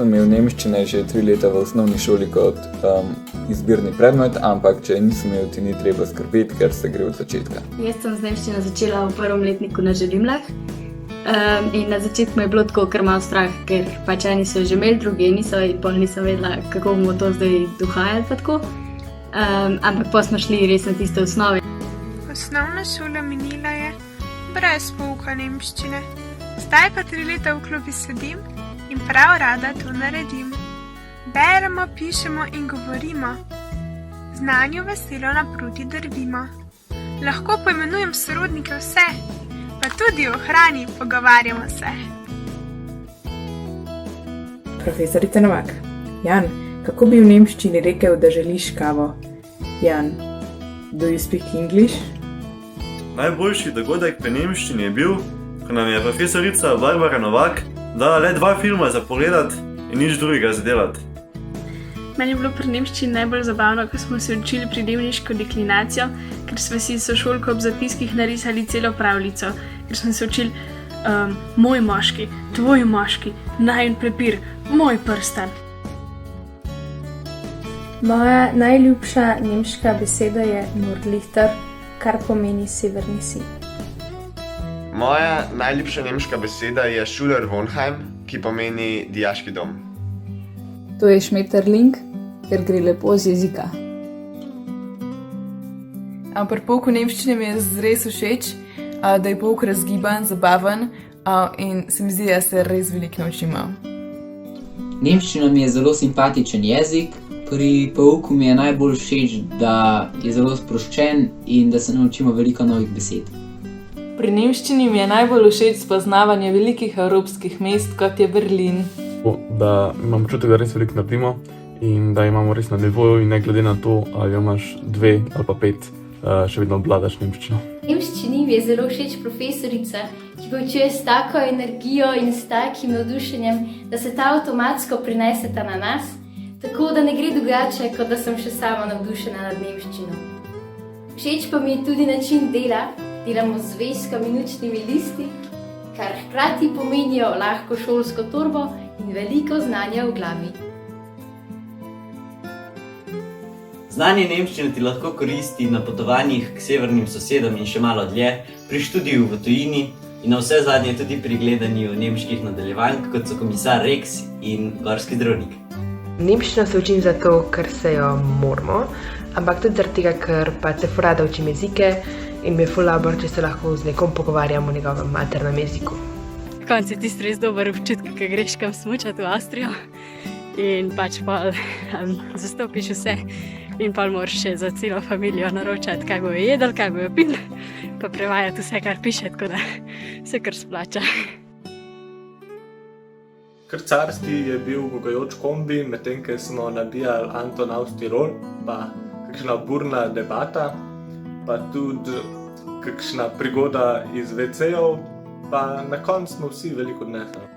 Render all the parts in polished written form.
bistvu imel nemščine že 3 leta v osnovni šoli kot izbirni predmet, ampak če nisem imel, ti ni treba skrbeti, ker se gre od začetka. Jaz sem z nemščino začela v 1. letniku na Želimlah. In na začetku mi je bilo tako kar malo strah, ker pač eni so že imeli, drugi niso in pol nisem vedela, kako bomo to zdaj dohajali pa tako. Ampak pa smo šli res na tiste osnove. Osnovna šola minila je brez pouka nemščine. Zdaj pa 3 leta v klubi sedim in prav rada to naredim. Beremo, pišemo in govorimo. Znanju veselo naproti drvimo. Lahko poimenujem sorodnike vse, pa tudi o hrani pogovarjamo se. Profesorica Novak. Jan, kako bi v nemščini rekel, da želiš kavo? Jan, do you speak English? Najboljši dogodek pri nemščini je bil, ko nam je profesorica Barbara Novak dala le 2 filma za pogledati in nič drugega za delati. Meni je bilo pri nemščini najbolj zabavno, ko smo se učili pridevniško deklinacijo, ker smo si sošolko ob zapiskih narisali celo pravljico, ker smo se učili moj moški, tvoj moški, najin prepir, moj prstan. Moja najljubša nemška beseda je Nordlichter, kar pomeni severni sij. Moja najljubša nemška beseda je Schulerwohnheim, ki pomeni dijaški dom. To je Schmetterling, ker gre lepo z jezika. Pri pouku nemščine mi je res všeč, da je pouk razgiban, zabaven in se mi zdi, da se res veliko naučimo. Nemščina mi je zelo simpatičen jezik, pri pouku mi je najbolj všeč, da je zelo sproščen in da se naučimo veliko novih besed. Pri nemščini mi je najbolj všeč spoznavanje velikih evropskih mest, kot je Berlin. Da imam občutek, da res veliko naredimo in da imamo res na nivoju in ne glede na to, ali imaš 2 ali pa 5, še vedno obvladaš nemščino. V nemščini mi je zelo všeč profesorica, ki poučuje s tako energijo in s takim navdušenjem, da se ta avtomatsko prineseta na nas, tako da ne gre drugače, kot da sem še sama navdušena nad nemščino. Všeč pa mi je tudi način dela, delamo z zvezkami in učnimi listi, kar hkrati pomenijo lahko šolsko torbo in veliko znanja v glavi. Znanje nemščine ti lahko koristi na potovanjih k severnim sosedom in še malo dlje, pri študiju v tujini in na vse zadnje tudi pri gledanju nemških nadaljevank, kot so Komisar Rex in Gorski zdravnik. Nemščino se učim zato, ker se jo moramo, ampak tudi zaradi tega, ker pa se ful rada učim jezike in mi je ful dobro, če se lahko z nekom pogovarjam v njegovem maternem jeziku. Konec je tisti res dober občutek, ko greš kam smučat v Avstrijo in pač pa zastopiš vse in pa moraš še za celo familijo naročati, kaj bojo jedli, kaj bojo pili, pa prevajati vse, kar piše, tako da se kar splača. Kar carski je bil gogajoč kombi, medtem ko smo nabijali Anton aus Tirol, pa kakšna burna debata, pa tudi kakšna prigoda iz WC-jev, pa na koncu smo vsi veliko odnesli.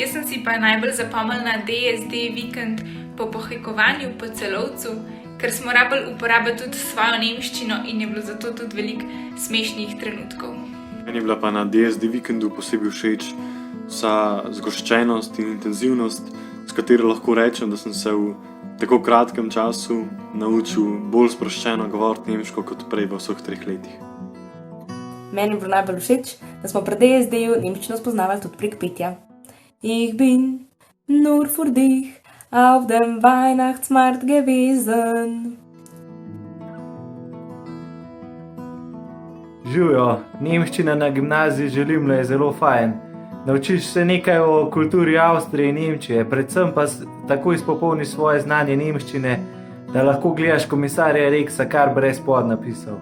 Jaz sem si pa najbolj zapomnila DSD vikend po pohajkovanju po Celovcu, ker smo rabili uporabiti tudi svojo nemščino in je bilo zato tudi veliko smešnih trenutkov. Meni je bila pa na DSD vikendu posebej všeč vsa zgoščenost in intenzivnost, s katero lahko rečem, da sem se v tako kratkem času naučil bolj sproščeno govoriti nemško kot prej v vseh 3 letih. Meni je bilo najbolj všeč, da smo pri DSD-ju nemščino spoznavali tudi prek petja. Ich bin nur für dich auf dem Weihnachtsmarkt gewesen. Živjo, nemščina na gimnaziji Želimla je zelo fajn. Naučiš se nekaj o kulturi Avstrije in Nemčije, predvsem pa tako izpopolniš svoje znanje nemščine, da lahko gledaš Komisarja Rexa kar brez podnapisov.